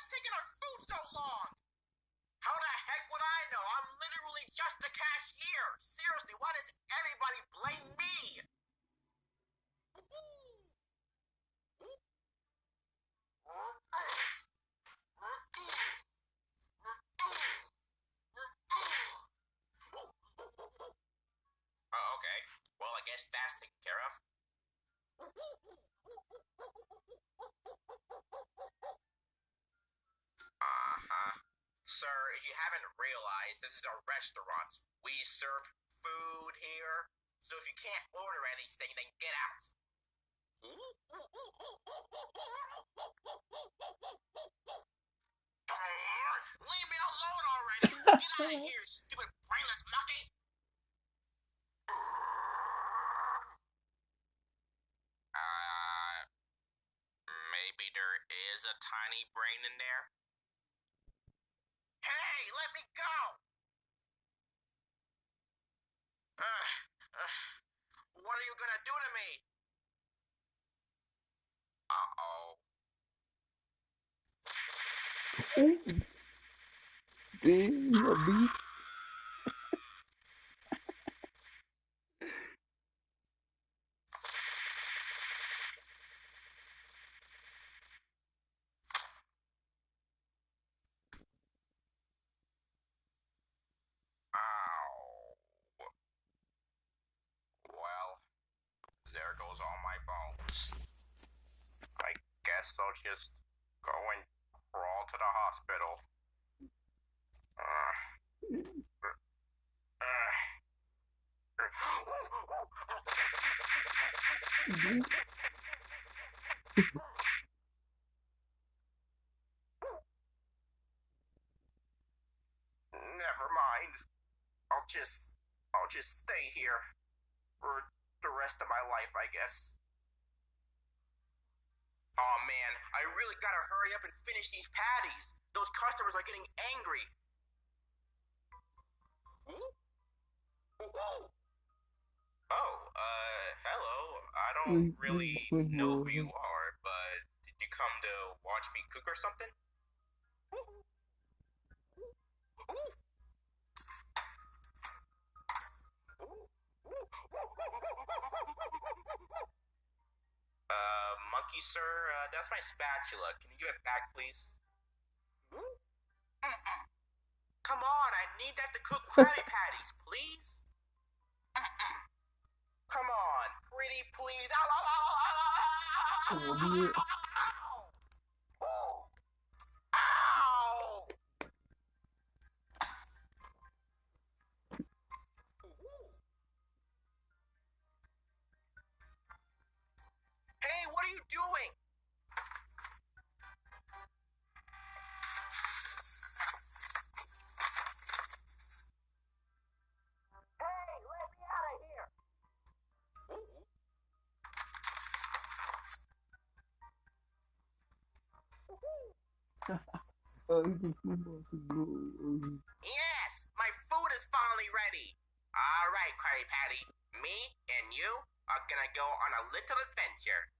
What's taking our food so long? How the heck would I know? I'm literally just the cashier. Seriously, why does everybody blame me? Oh, okay. Well, I guess that's taken care of. Sir, if you haven't realized, this is a restaurant. We serve food here. So if you can't order anything, then get out. Leave me alone already! Get out of here, stupid brainless monkey! Maybe there is a tiny brain in there? Hey, let me go! What are you gonna do to me? Uh-oh. Damn, Well, there goes all my bones. I guess I'll just go and crawl to the hospital. Never mind. I'll just stay here for the rest of my life, I guess. Oh man, I really gotta hurry up and finish these patties. Those customers are getting angry. Hello. I don't really know who you are, but did you come to watch me cook or something? Monkey sir, that's my spatula. Can you give it back, please? Come on, I need that to cook Krabby Patties, please. Come on, pretty please. Ow, ow, ow, ow, ow, ow, ow, ow, ow. Ow. Hey, what are you doing? Hey, let me out of here. Yes, my food is finally ready. All right, Krabby Patty. Me and you are gonna go on a little adventure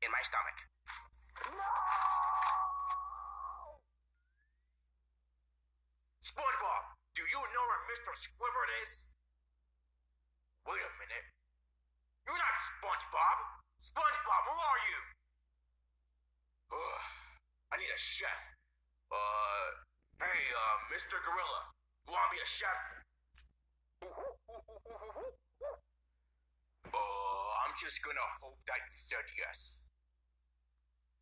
in my stomach. No! SpongeBob, do you know where Mr. Squidward is? Wait a minute. You're not SpongeBob. SpongeBob, who are you? I need a chef. Hey, Mr. Gorilla, you wanna be a chef? I'm just gonna hope that you said yes.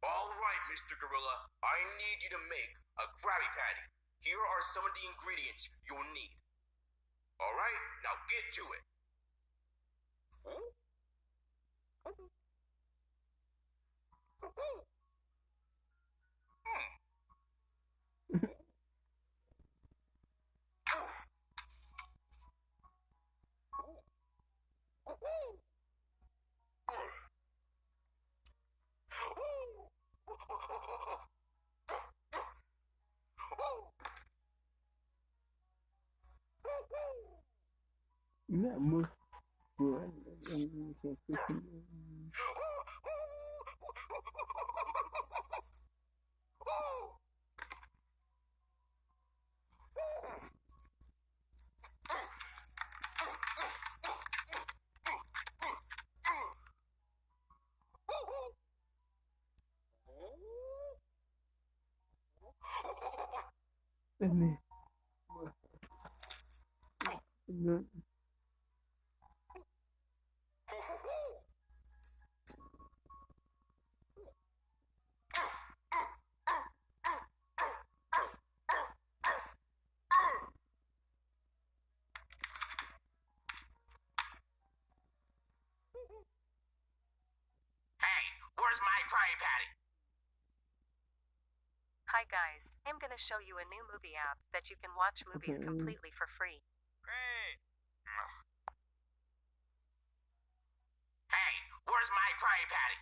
All right, Mr. Gorilla, I need you to make a Krabby Patty. Here are some of the ingredients you'll need. All right, now get to it. Not much, but me. Hey, where's my Krabby Patty? Hi guys, I'm gonna show you a new movie app that you can watch movies completely for free. Great. Hey, where's my Krabby Patty?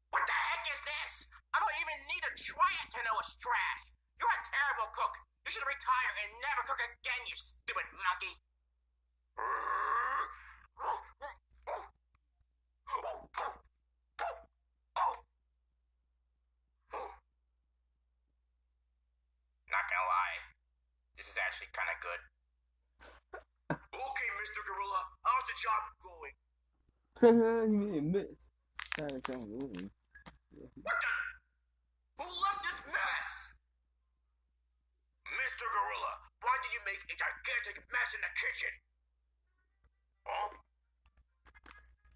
What the heck is this? I don't even need to try it to know it's trash. You're a terrible cook. You should retire and never cook again, you stupid monkey. Not gonna lie, this is actually kind of good. Okay, Mr. Gorilla, how's the job going? He made a mess. Trying to come in. What the? Who left this mess? Mr. Gorilla, why did you make a gigantic mess in the kitchen? Huh?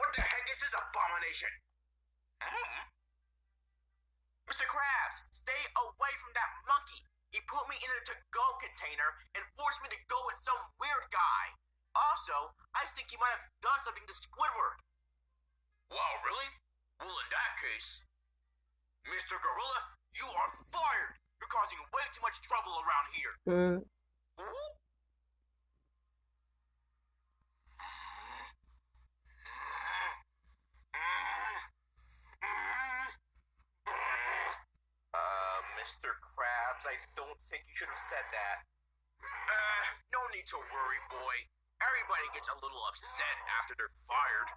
What the heck is this abomination? Mr. Krabs, stay away from that monkey. He put me in a to-go container and forced me to go with some weird guy. Also, I think he might have done something to Squidward. Wow, really? Well, in that case, Mr. Gorilla, you are fired. You're causing way too much trouble around here. Mr. Krabs, I don't think you should have said that. No need to worry, boy. Everybody gets a little upset after they're fired.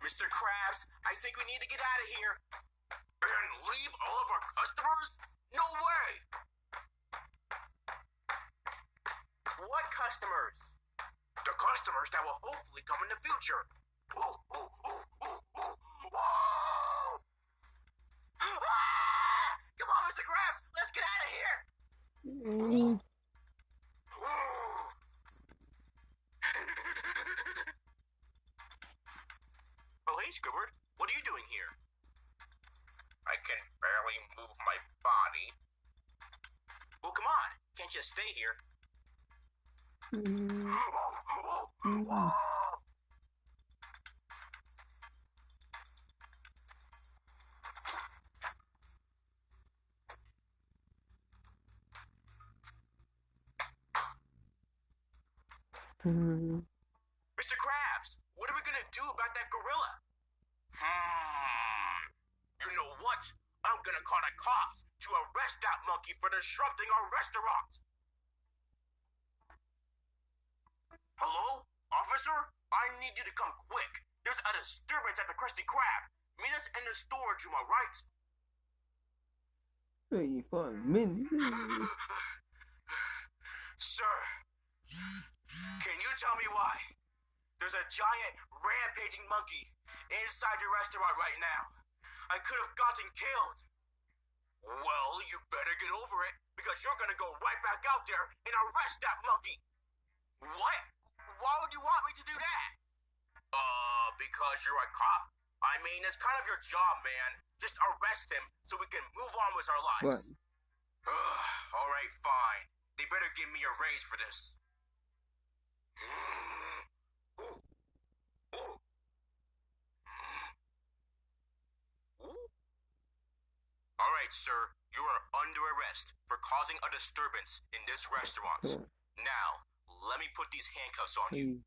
Mr. Krabs, I think we need to get out of here. And leave all of our customers? No way! What customers? The customers that will hopefully come in the future. Come on, Mr. Krabs, let's get out of here. Oh, hey, Squidward, what are you doing here? I can barely move my body. Well, come on, can't just stay here. Mr. Krabs, what are we gonna do about that gorilla? You know what? I'm gonna call the cops to arrest that monkey for disrupting our restaurant. Hello? Officer? I need you to come quick. There's a disturbance at the Krusty Krab. Meet us in the storage room, alright? Wait for a minute. Sir, can you tell me why? There's a giant rampaging monkey inside your restaurant right now. I could have gotten killed. Well, you better get over it, because you're gonna go right back out there and arrest that monkey. What? Why would you want me to do that? Because you're a cop. I mean, it's kind of your job, man. Just arrest him so we can move on with our lives. All right, fine. They better give me a raise for this. All right, sir. You are under arrest for causing a disturbance in this restaurant. Now, let me put these handcuffs on you.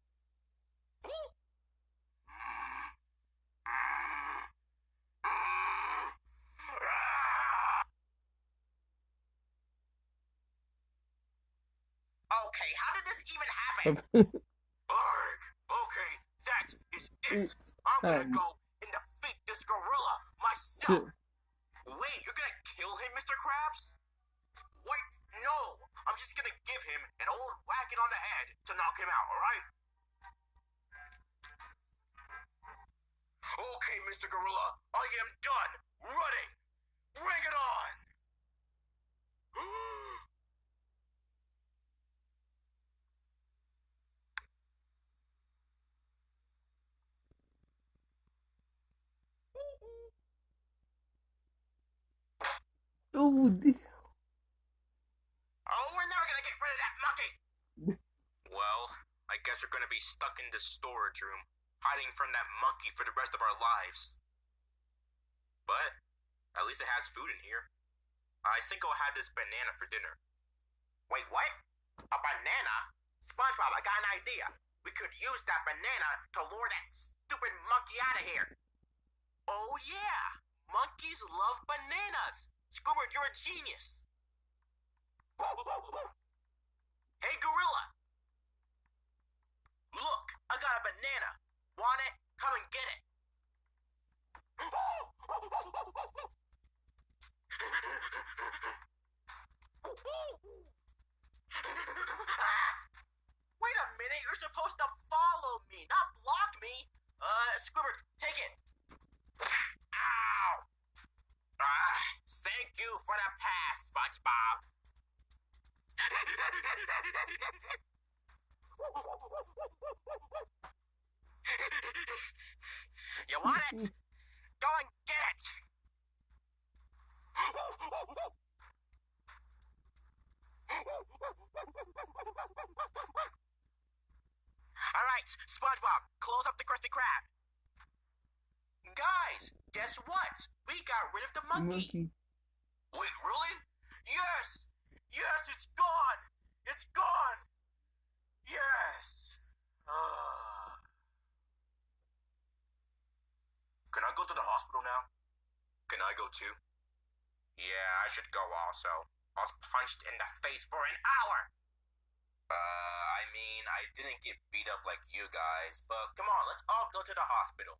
Okay, how did this even happen? Arg, okay, that is it. I'm gonna go and defeat this gorilla myself. Wait, you're gonna kill him, Mr. Krabs? Wait, no, I'm just gonna give him an old whacking on the head to knock him out, alright? Okay, Mr. Gorilla, I am done running. Bring it on! Oh, damn. Oh, we're never gonna get rid of that monkey! Well, I guess we're gonna be stuck in this storage room, hiding from that monkey for the rest of our lives. But, at least it has food in here. I think I'll have this banana for dinner. Wait, what? A banana? SpongeBob, I got an idea. We could use that banana to lure that stupid monkey out of here. Oh yeah! Monkeys love bananas! Squidward, you're a genius! Hey, Gorilla! Look, I got a banana. Want it? Come and get it. Wait a minute, you're supposed to follow me, not block me. Squidward, take it. Ow! Thank you for the pass, SpongeBob. You want it? Go and get it! Alright, SpongeBob, close up the Krusty Krab. Guys, guess what? We got rid of the monkey. Wait, really? Yes! Yes, it's gone! It's gone! Yes! Can I go to the hospital now? Can I go too? Yeah, I should go also. I was punched in the face for an hour! I mean, I didn't get beat up like you guys, but come on, let's all go to the hospital.